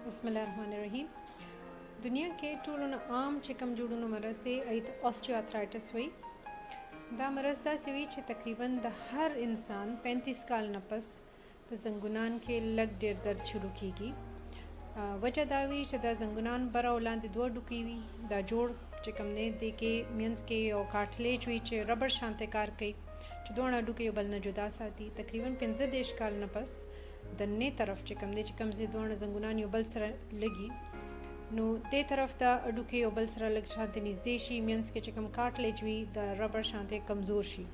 बिस्मिल्लाहिर्रहमानिर्रहीम। दुनिया के ټولو نه عام چې کوم جوړونو مرض دی ایت اوسټیوارترایټس وي. دا مرض داسې وي چې تقریبا د هر انسان 35 کال نه پس د زنګونان کې لږ ډېر درد شروع کیږي. وجه دا وي چې دا زنګونان بر او لاندې دوه ډوکې وي. دا جوړ چې کوم دی د کې مینس کې یو کارټلیج وي چې ربر شانته کار کوي چې دوه ډوکې یو بل نه جدا ساتي. تقریبا 15 کال نه پس د نه طرف چې کوم دی چې کوم زی دوه زنګونان یو بل سره لګي نو دې طرف ته اډوکې یو بل سره لږ شانته نږدې شي. مینس کې چې کوم کارټلیج وي د ربر شانته کمزور شي.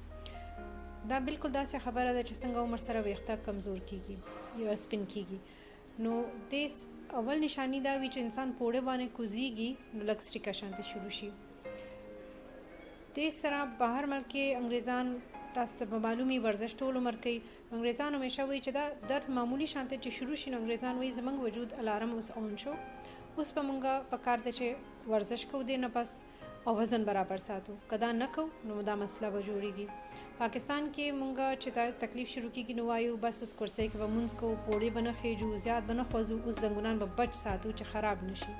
دا بالکل داسې خبره ده چې څنګه عمر سره ویښته کمزور کیږي یا سپین کیږي. نو دې اول نشانی دا وی چې انسان پوړې باندې کوزيږي نو لږ سټریکا شانته شروع شي. دې سره بهر ملک انګریزان تاسو ته معلومي ورزش ټول عمر کوي. انګریزان همیشه وایي چې دا درد معمولی شانته چې شروع شي. انګریزان وایي زمنګ وجود الارم اوس اون شو. اوس په مونږه پکار ده چې ورزش کوو دې نه پس او وزن برابر ساتو. کدا نه کو نو دا مسله به جوړیږي. پاکستان کې مونږه چې دا تکلیف شروع کیږي نو وایو بس اوس کرسي کې ومنځ کو پوړې بنه خېجو زیات بنه خوځو اوس زنګونان به بچ ساتو چې خراب نشي.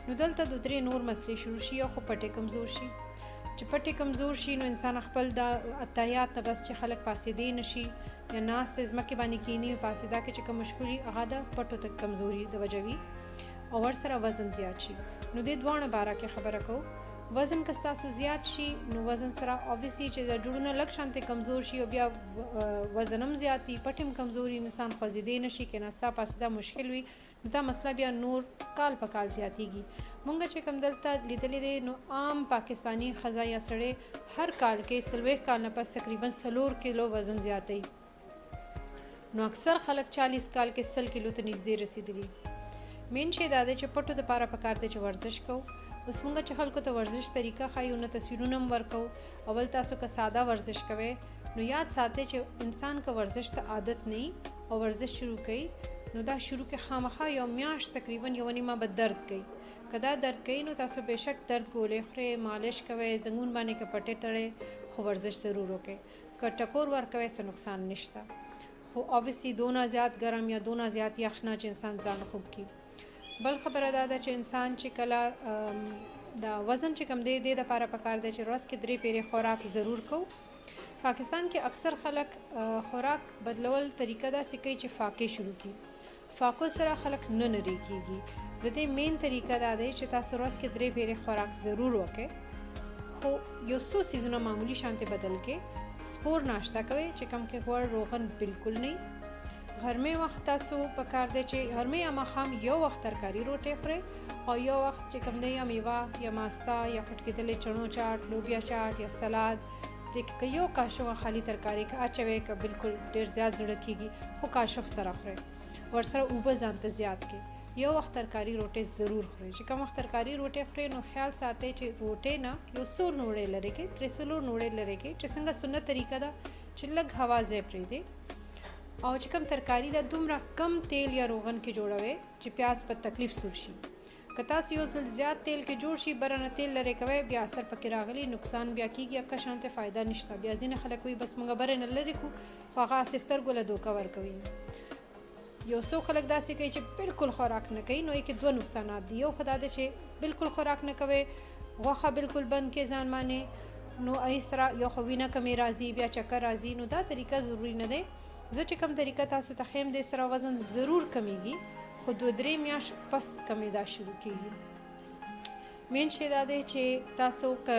نو دلته د درې نور مسلې شروع شي او خو پټې کمزور شي. چې پټې کمزور شي نو انسان خپل د اتحیات نه بس چې خلک پاسې دی نشي یا ناس زمکه باندې کینی پاسې دا کې چې کوم مشکوري هغه د پټو تک کمزوري د وجوي او ور سره وزن زیات شي. نو دې دوه باره کې خبره کو. وزن که تاسو زیات شي نو وزن سره اوبویسلی چې د جوړونه لږ شانته کمزور شي او بیا وزنم زیاتی پټم کمزوري انسان خوځیدې نشي کې ناستا پاسې دا مشکل وي. نو دا مسله بیا نور کال په کال زیاتیږي. مونږ چې کوم دلته لیدلې دي نو عام پاکستانی خزا یا سړی هر کال کې 40 کال نه پس تقریبا 4 کیلو وزن زیاتي. نو اکثر خلک 40 کال کې 100 کیلو ته نږدې رسیدلي. مین شی دا دی چې پټو د پاره پکار دی چې ورزش کو. اوس مونږ چې خلکو ته ورزش طریقه خایو نه تصویرونه ورکو. اول تاسو که ساده ورزش کوئ نو یاد ساتئ چې انسان که ورزش ته عادت نه او ورزش شروع کوي نو دا شروع کې خامخا یو میاشت تقریبا یو نیمه به درد کوي. کدا درد کوي نو تاسو بهشک درد ګولې خورئ مالش کوئ زنګون باندې که پټې تړئ خو ورزش ضرور وکړئ. که ټکور ورکوئ څه نقصان نشته. خو اوبویسلی دونه زیات ګرم یا دونه زیات یخ نه چې انسان ځان خوب کی. بل خبره دا ده چې انسان چې کله دا وزن چې کم دی د لپاره پکار دی چې ورځ کې 3 پیری خوراک ضرور کو. پاکستان کې اکثر خلک خوراک بدلول طریقه دا سکی چې فاقه شروع کی. فاقو سره خلک نه نری کیږي. د دې مین طریقه دا دی چې تاسو ورځ کې 3 پیری خوراک ضرور وکړئ. خو یو څو سیزونه معمولی شانته بدل کې سپور ناشته کوئ چې کم کې غوړ روغن بالکل نه. غرمه وخت تاسو پکار دی چې غرمه یا ماښام یو وخت ترکاری روټي خورئ او یو وخت چې کوم دی یا میوه یا ماستا یا پټ کېدلې چڼو چاټ لوبیا چاټ یا سلاد د یو کاشو خالی ترکاری کا اچوي که بالکل ډیر زیات زړه کیږي خو کاشو سره خورئ. ورسره اوبه ځانته زیات کې یو وخت ترکاری روټي ضرور خورئ. چې کوم وخت ترکاری روټي خورئ نو خیال ساتئ چې روټي نه یو سور نوړې لري کې 300 نوړې لري کې چې څنګه سنت طریقه ده چې لږ هوا ځای پرې دی او چې کوم ترکاری دا دومره کم تیل یا روغن کې جوړوي چې پیاز په تکلیف سور شي. که تاسو یو ځل زیات تیل کې جوړ شي برنه تیل لري کوي بیا اثر پکې راغلی نقصان بیا کیږي اکه شانته فائدہ نشته. بیا ځینې خلک وي بس مونږ برنه لري کو هغه سستر ګوله دوکا ور کوي. یو څو خلک داسې کوي چې بالکل خوراک نه کوي نو یې کې دوه نقصانات دي. یو خدای دې چې بالکل خوراک نه کوي غوښه بالکل بند کې ځان باندې نو ایسرا یو خو وینه کمی راځي بیا چکر راځي. نو دا طریقه ضروری نه دی. زه چې کوم طریقه تاسو ته خیم دې سره وزن ضرور کمیږي خو 2-3 میاشت پس کمیدا شروع کیږي. مین شی دا دی چې تاسو که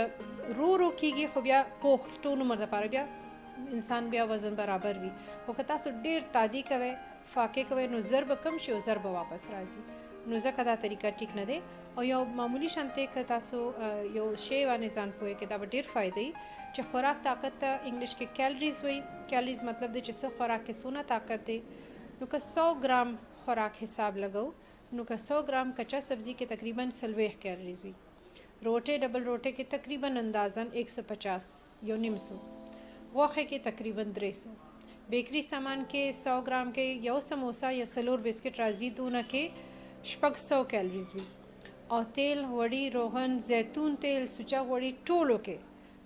رو کیږي خو بیا پوخ ټول عمر لپاره بیا انسان بیا وزن برابر وي. او که تاسو ډیر تادی کوئ فاقه کوئ نو ضرب کم شي او ضرب واپس راځي. نو ځکه دا طریقه ټیک نه دی. او یو معمولی شانته که تاسو یو شی باندې ځان پوهه کې دا ډیر فائدې چې خوراک طاقت ته انګلیش کې کیلریز وایي. کیلریز مطلب دی چې څه خوراک کې څونه طاقت دی. نو که 100 ګرام خوراک حساب لګو نو که 100 ګرام کچا سبزی کې تقریبا 40 کیلریز وي. روټه ډبل روټه کې تقریبا اندازن 150 یو نیم سو. غوښه کې تقریبا 300. بیکری سامان کې 100 ګرام کې یو سموسا یا سلور بسکټ راځي دونه کې 600 کیلریز وي. او تیل وړي روغن زیتون تیل سوچا وړي ټولو کې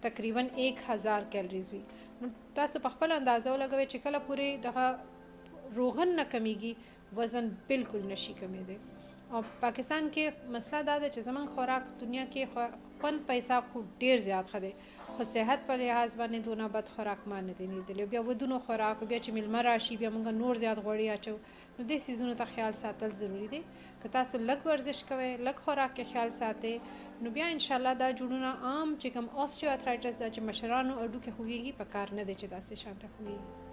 تقریبا 1000 کیلریز وي. نو تاسو په خپل اندازه ولګوئ چې کله پورې دغه روغن نه کمیږي وزن بالکل نشي کمیدی. او پاکستان کې مسله دا ده چې زمونږ خوراک دنیا کې خوند په حساب خو ډېر زیات ښه دی، خو صحت په لحاظ باندې دونه بد خوراک ما نه دی لیدلی. بیا ودونو خوراک، بیا چې میلمه راشي بیا موږ نور زیات غوړي اچو، نو دې څیزونو ته خیال ساتل ضروری دی. که تاسو لږ ورزش کوئ، لږ خوراک کې خیال ساتئ، نو بیا انشاءالله دا جوړونه عام چې کوم اوسټیو ارترایټس دا چې مشرانو اډو کې خوږیږي په کار نه دی چې داسې شانته خوږیږي.